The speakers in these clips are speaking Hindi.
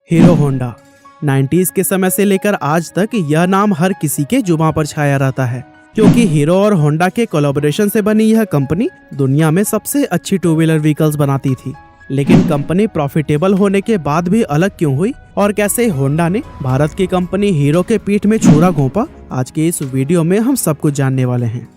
हीरो होंडा 90s के समय से लेकर आज तक यह नाम हर किसी के जुबान पर छाया रहता है, क्योंकि हीरो और होंडा के कोलैबोरेशन से बनी यह कंपनी दुनिया में सबसे अच्छी टू व्हीलर व्हीकल्स बनाती थी। लेकिन कंपनी प्रॉफिटेबल होने के बाद भी अलग क्यों हुई और कैसे होंडा ने भारत की कंपनी हीरो के पीठ में छुरा घोंपा, आज के इस वीडियो में हम सब कुछ जानने वाले हैं।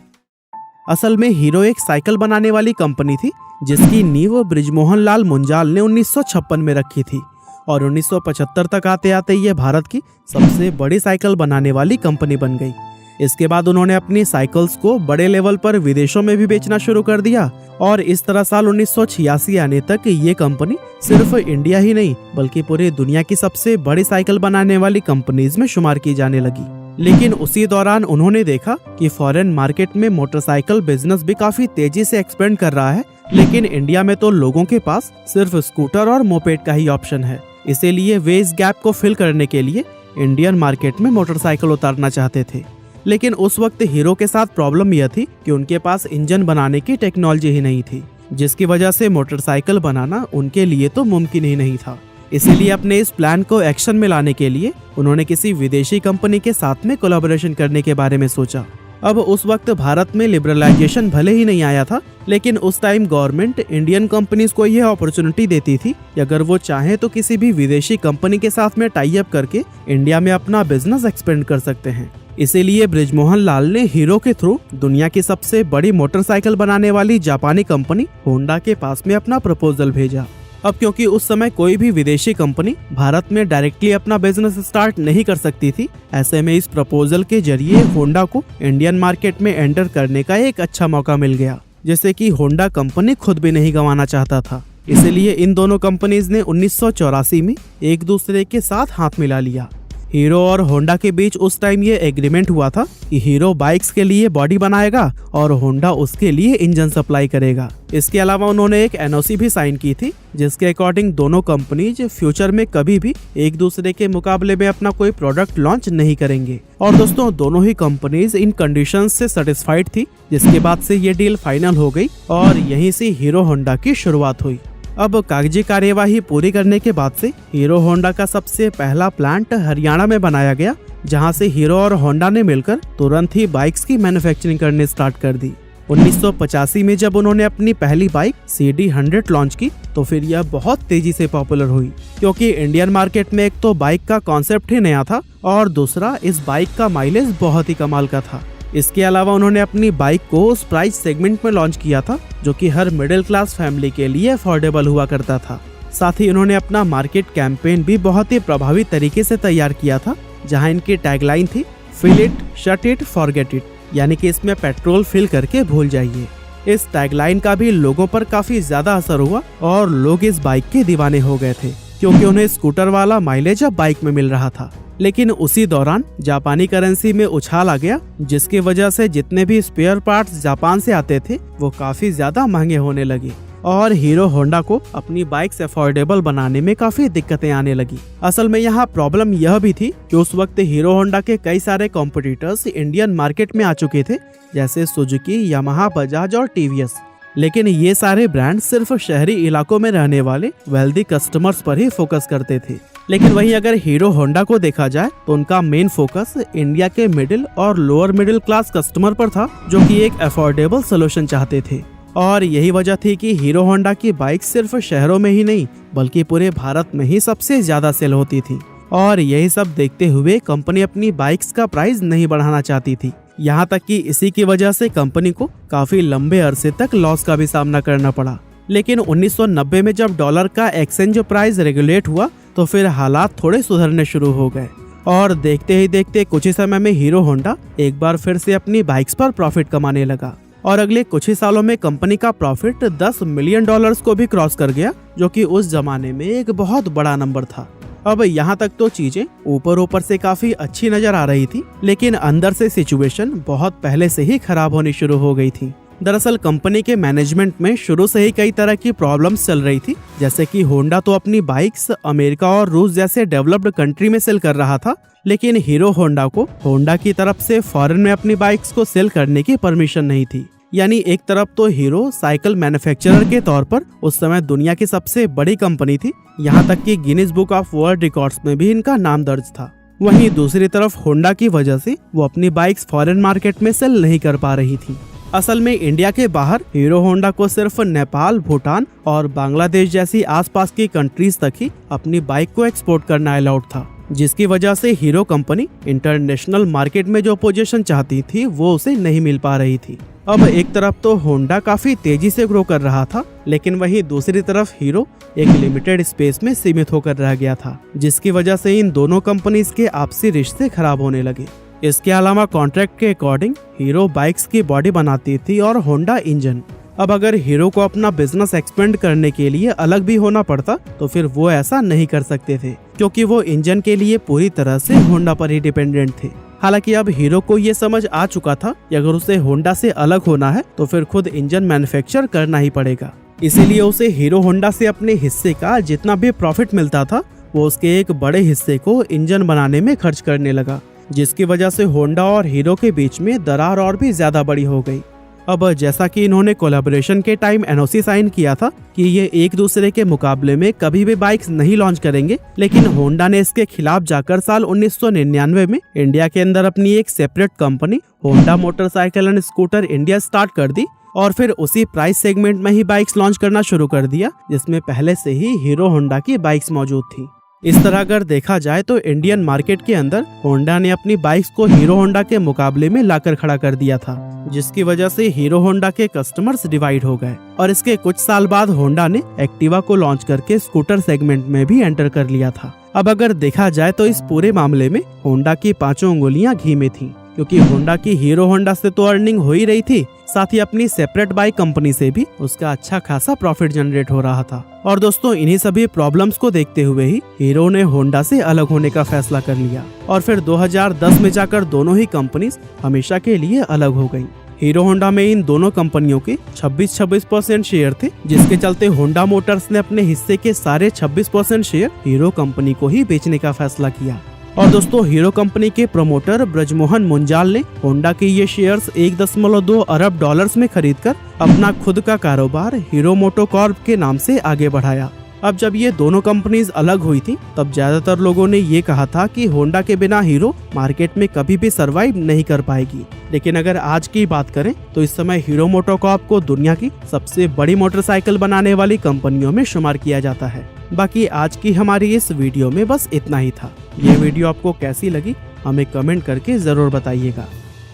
असल में हीरो एक साइकिल बनाने वाली कंपनी थी जिसकी नींव बृजमोहन लाल मुंजाल ने 1956 में रखी थी और 1975 तक आते आते ये भारत की सबसे बड़ी साइकिल बनाने वाली कंपनी बन गई। इसके बाद उन्होंने अपनी साइकिल्स को बड़े लेवल पर विदेशों में भी बेचना शुरू कर दिया और इस तरह साल 1986 आने तक ये कंपनी सिर्फ इंडिया ही नहीं बल्कि पूरी दुनिया की सबसे बड़ी साइकिल बनाने वाली कंपनीज में शुमार की जाने लगी। लेकिन उसी दौरान उन्होंने देखा कि फॉरेन मार्केट में मोटरसाइकिल बिजनेस भी काफी तेजी से एक्सपेंड कर रहा है, लेकिन इंडिया में तो लोगों के पास सिर्फ स्कूटर और मोपेड का ही ऑप्शन है। इसीलिए वे इस गैप को फिल करने के लिए इंडियन मार्केट में मोटरसाइकिल उतारना चाहते थे। लेकिन उस वक्त हीरो के साथ प्रॉब्लम यह थी कि उनके पास इंजन बनाने की टेक्नोलॉजी ही नहीं थी, जिसकी वजह से मोटरसाइकिल बनाना उनके लिए तो मुमकिन ही नहीं था। इसीलिए अपने इस प्लान को एक्शन में लाने के लिए उन्होंने किसी विदेशी कंपनी के साथ में कोलैबोरेशन करने के बारे में सोचा। अब उस वक्त भारत में लिबरलाइजेशन भले ही नहीं आया था, लेकिन उस टाइम गवर्नमेंट इंडियन कंपनीज को यह अपॉर्चुनिटी देती थी कि अगर वो चाहे तो किसी भी विदेशी कंपनी के साथ में टाई अप करके इंडिया में अपना बिजनेस एक्सपेंड कर सकते हैं। इसीलिए बृजमोहन लाल ने हीरो के थ्रू दुनिया की सबसे बड़ी मोटरसाइकिल बनाने वाली जापानी कंपनी होंडा के पास में अपना प्रपोजल भेजा। अब क्योंकि उस समय कोई भी विदेशी कंपनी भारत में डायरेक्टली अपना बिजनेस स्टार्ट नहीं कर सकती थी, ऐसे में इस प्रपोजल के जरिए होंडा को इंडियन मार्केट में एंटर करने का एक अच्छा मौका मिल गया, जैसे कि होंडा कंपनी खुद भी नहीं गंवाना चाहता था। इसलिए इन दोनों कंपनीज ने 1984 में एक दूसरे के साथ हाथ मिला लिया। हीरो और होंडा के बीच उस टाइम ये एग्रीमेंट हुआ था कि हीरो बाइक्स के लिए बॉडी बनाएगा और होंडा उसके लिए इंजन सप्लाई करेगा। इसके अलावा उन्होंने एक एनओसी भी साइन की थी जिसके अकॉर्डिंग दोनों कंपनीज फ्यूचर में कभी भी एक दूसरे के मुकाबले में अपना कोई प्रोडक्ट लॉन्च नहीं करेंगे। और दोस्तों, दोनों ही कंपनीज इन कंडीशंस से सेटिस्फाइड थी, जिसके बाद से ये डील फाइनल हो गई और यहीं से हीरो होंडा की शुरुआत हुई। अब कागजी कार्यवाही पूरी करने के बाद से हीरो होंडा का सबसे पहला प्लांट हरियाणा में बनाया गया, जहां से हीरो और होंडा ने मिलकर तुरंत ही बाइक्स की मैन्युफैक्चरिंग करने स्टार्ट कर दी। 1985 में जब उन्होंने अपनी पहली बाइक CD100 लॉन्च की तो फिर यह बहुत तेजी से पॉपुलर हुई, क्योंकि इंडियन मार्केट में एक तो बाइक का कॉन्सेप्ट ही नया था और दूसरा इस बाइक का माइलेज बहुत ही कमाल का था। इसके अलावा उन्होंने अपनी बाइक को उस प्राइस सेगमेंट में लॉन्च किया था जो कि हर मिडिल क्लास फैमिली के लिए अफोर्डेबल हुआ करता था। साथ ही उन्होंने अपना मार्केट कैंपेन भी बहुत ही प्रभावी तरीके से तैयार किया था, जहां इनकी टैगलाइन थी fill it, shut it, forget it, यानी कि इसमें पेट्रोल फिल करके भूल जाइए। इस टैगलाइन का भी लोगों पर काफी ज्यादा असर हुआ और लोग इस बाइक के दीवाने हो गए थे, क्योंकि उन्हें स्कूटर वाला माइलेज अब बाइक में मिल रहा था। लेकिन उसी दौरान जापानी करेंसी में उछाल आ गया, जिसकी वजह से जितने भी स्पेयर पार्ट्स जापान से आते थे वो काफी ज्यादा महंगे होने लगे और हीरो होंडा को अपनी बाइक्स अफोर्डेबल बनाने में काफी दिक्कतें आने लगी। असल में यहाँ प्रॉब्लम यह भी थी कि उस वक्त हीरो होंडा के कई सारे कॉम्पिटिटर्स इंडियन मार्केट में आ चुके थे, जैसे सुजुकी, यामाहा, बजाज और टीवीएस। लेकिन ये सारे ब्रांड सिर्फ शहरी इलाकों में रहने वाले वेल्दी कस्टमर्स पर ही फोकस करते थे। लेकिन वहीं अगर हीरो होंडा को देखा जाए तो उनका मेन फोकस इंडिया के मिडिल और लोअर मिडिल क्लास कस्टमर पर था, जो कि एक अफोर्डेबल सोल्यूशन चाहते थे। और यही वजह थी कि हीरो होंडा की बाइक सिर्फ शहरों में ही नहीं बल्कि पूरे भारत में ही सबसे ज्यादा सेल होती थी। और यही सब देखते हुए कंपनी अपनी बाइक्स का प्राइस नहीं बढ़ाना चाहती थी, यहाँ तक कि इसी की वजह से कंपनी को काफी लंबे अरसे तक लॉस का भी सामना करना पड़ा। लेकिन 1990 में जब डॉलर का एक्सचेंज प्राइस रेगुलेट हुआ तो फिर हालात थोड़े सुधरने शुरू हो गए और देखते ही देखते कुछ ही समय में हीरो होंडा एक बार फिर से अपनी बाइक्स पर प्रॉफिट कमाने लगा और अगले कुछ ही सालों में कंपनी का प्रॉफिट $10 मिलियन को भी क्रॉस कर गया, जो कि उस जमाने में एक बहुत बड़ा नंबर था। अब यहाँ तक तो चीजें ऊपर से काफी अच्छी नजर आ रही थी, लेकिन अंदर से सिचुएशन बहुत पहले से ही खराब होनी शुरू हो गई थी। दरअसल कंपनी के मैनेजमेंट में शुरू से ही कई तरह की प्रॉब्लम्स चल रही थी, जैसे कि होंडा तो अपनी बाइक्स अमेरिका और रूस जैसे डेवलप्ड कंट्री में सेल कर रहा था, लेकिन हीरो होंडा को होंडा की तरफ से फॉरेन में अपनी बाइक्स को सेल करने की परमिशन नहीं थी। यानी एक तरफ तो हीरो साइकिल मैन्युफैक्चरर के तौर पर उस समय दुनिया की सबसे बड़ी कंपनी थी, यहाँ तक कि Guinness book of world records में भी इनका नाम दर्ज था। वहीं दूसरी तरफ होंडा की वजह से वो अपनी बाइक्स फॉरेन मार्केट में सेल नहीं कर पा रही थी। असल में इंडिया के बाहर हीरो होंडा को सिर्फ नेपाल, भूटान और बांग्लादेश जैसी आसपास की कंट्रीज तक ही अपनी बाइक को एक्सपोर्ट करना अलाउड था, जिसकी वजह से हीरो कंपनी इंटरनेशनल मार्केट में जो पोजीशन चाहती थी वो उसे नहीं मिल पा रही थी। अब एक तरफ तो होंडा काफी तेजी से ग्रो कर रहा था, लेकिन वहीं दूसरी तरफ हीरो एक लिमिटेड स्पेस में सीमित होकर रह गया था, जिसकी वजह से इन दोनों कंपनीज के आपसी रिश्ते खराब होने लगे। इसके अलावा कॉन्ट्रैक्ट के अकॉर्डिंग हीरो बाइक्स की बॉडी बनाती थी और होंडा इंजन। अब अगर हीरो को अपना बिजनेस एक्सपेंड करने के लिए अलग भी होना पड़ता तो फिर वो ऐसा नहीं कर सकते थे, क्योंकि वो इंजन के लिए पूरी तरह से होंडा पर ही डिपेंडेंट थे। हालांकि अब हीरो को ये समझ आ चुका था कि अगर उसे होंडा से अलग होना है तो फिर खुद इंजन मैन्युफैक्चर करना ही पड़ेगा। इसीलिए उसे हीरो होंडा से अपने हिस्से का जितना भी प्रॉफिट मिलता था वो उसके एक बड़े हिस्से को इंजन बनाने में खर्च करने लगा, जिसकी वजह से होंडा और हीरो के बीच में दरार और भी ज्यादा बड़ी हो गई। अब जैसा कि इन्होंने कोलैबोरेशन के टाइम एनओसी साइन किया था कि ये एक दूसरे के मुकाबले में कभी भी बाइक्स नहीं लॉन्च करेंगे, लेकिन होंडा ने इसके खिलाफ जाकर साल 1999 में इंडिया के अंदर अपनी एक separate company Honda motorcycle and scooter India start कर दी और फिर उसी प्राइस सेगमेंट में ही बाइक्स लॉन्च करना शुरू कर दिया, जिसमें पहले से ही हीरो होंडा की बाइक्स मौजूद थी। इस तरह अगर देखा जाए तो इंडियन मार्केट के अंदर होंडा ने अपनी बाइक्स को हीरो होंडा के मुकाबले में लाकर खड़ा कर दिया था, जिसकी वजह से हीरो होंडा के कस्टमर्स डिवाइड हो गए और इसके कुछ साल बाद होंडा ने एक्टिवा को लॉन्च करके स्कूटर सेगमेंट में भी एंटर कर लिया था। अब अगर देखा जाए तो इस पूरे मामले में होंडा की पांचों उंगलियां घी में थी, क्योंकि होंडा की हीरो होंडा से तो अर्निंग हो ही रही थी, साथ ही अपनी सेपरेट बाइक कंपनी से भी उसका अच्छा खासा प्रॉफिट जनरेट हो रहा था। और दोस्तों इन्हीं सभी प्रॉब्लम्स को देखते हुए ही हीरो ने होंडा से अलग होने का फैसला कर लिया और फिर 2010 में जाकर दोनों ही कंपनीज हमेशा के लिए अलग हो गयी। हीरो होंडा में इन दोनों कंपनियों के 26% शेयर थे, जिसके चलते होंडा मोटर्स ने अपने हिस्से के सारे 26% शेयर हीरो कंपनी को ही बेचने का फैसला किया। और दोस्तों हीरो कंपनी के प्रमोटर ब्रजमोहन मुंजाल ने होंडा के ये शेयर्स 1.2 अरब डॉलर्स में खरीदकर अपना खुद का कारोबार हीरो मोटोकॉर्प के नाम से आगे बढ़ाया। अब जब ये दोनों कंपनीज अलग हुई थी तब ज्यादातर लोगों ने ये कहा था कि होंडा के बिना हीरो मार्केट में कभी भी सरवाइव नहीं कर पाएगी, लेकिन अगर आज की बात करें तो इस समय हीरो मोटोकॉर्प को दुनिया की सबसे बड़ी मोटरसाइकिल बनाने वाली कंपनियों में शुमार किया जाता है। बाकी आज की हमारी इस वीडियो में बस इतना ही था। ये वीडियो आपको कैसी लगी हमें कमेंट करके जरूर बताइएगा।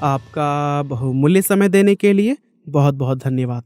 आपका बहुमूल्य समय देने के लिए बहुत बहुत धन्यवाद।